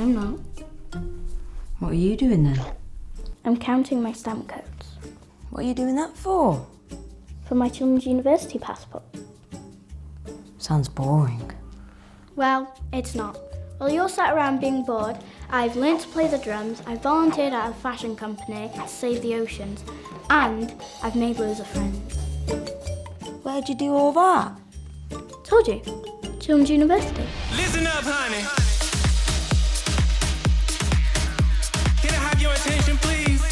I'm not. What are you doing then? I'm counting my stamp codes. What are you doing that for? For my children's university passport. Sounds boring. Well, it's not. While you're sat around being bored, I've learnt to play the drums, I've volunteered at a fashion company to save the oceans, and I've made loads of friends. Where'd you do all that? Told you, Children's University. Listen up, honey. Can I have your attention, please?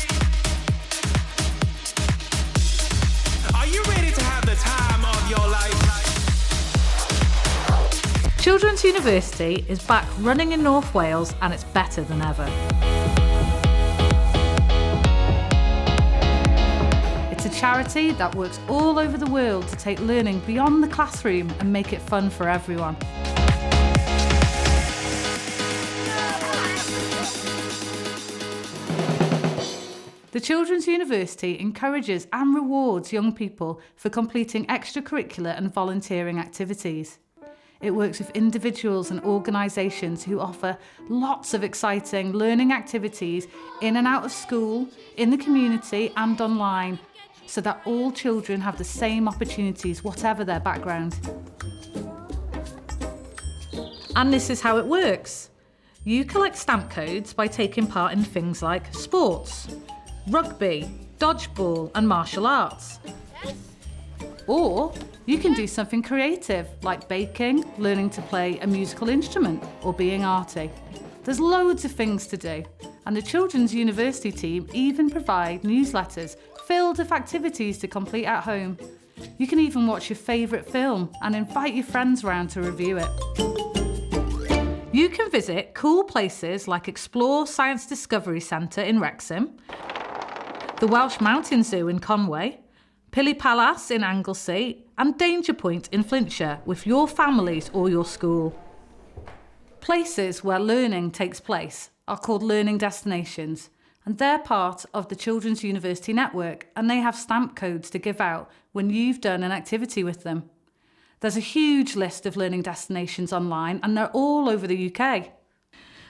Are you ready to have the time of your life? Children's University is back running in North Wales and it's better than ever. It's a charity that works all over the world to take learning beyond the classroom and make it fun for everyone. The Children's University encourages and rewards young people for completing extracurricular and volunteering activities. It works with individuals and organisations who offer lots of exciting learning activities in and out of school, in the community and online, so that all children have the same opportunities, whatever their background. And this is how it works. You collect stamp codes by taking part in things like sports, rugby, dodgeball and martial arts. Or you can do something creative, like baking, learning to play a musical instrument, or being arty. There's loads of things to do, and the Children's University team even provide newsletters filled with activities to complete at home. You can even watch your favourite film and invite your friends round to review it. You can visit cool places like Explore Science Discovery Centre in Wrexham, the Welsh Mountain Zoo in Conway, Pili Palace in Anglesey and Danger Point in Flintshire with your families or your school. Places where learning takes place are called learning destinations, and they're part of the Children's University network, and they have stamp codes to give out when you've done an activity with them. There's a huge list of learning destinations online and they're all over the UK.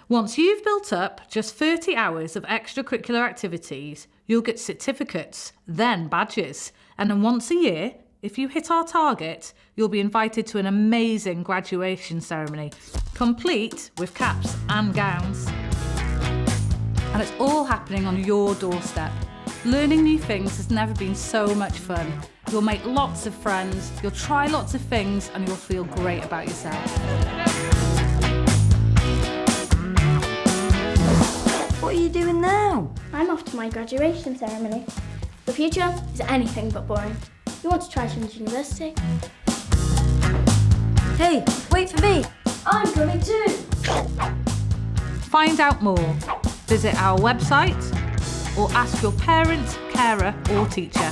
Once you've built up just 30 hours of extracurricular activities, you'll get certificates, then badges, and then once a year, if you hit our target, you'll be invited to an amazing graduation ceremony, complete with caps and gowns. And it's all happening on your doorstep. Learning new things has never been so much fun. You'll make lots of friends, you'll try lots of things, and you'll feel great about yourself. What are you doing now? I'm off to my graduation ceremony. The future is anything but boring. You want to try Children's University? Hey, wait for me. I'm coming too! Find out more. Visit our website or ask your parent, carer or teacher.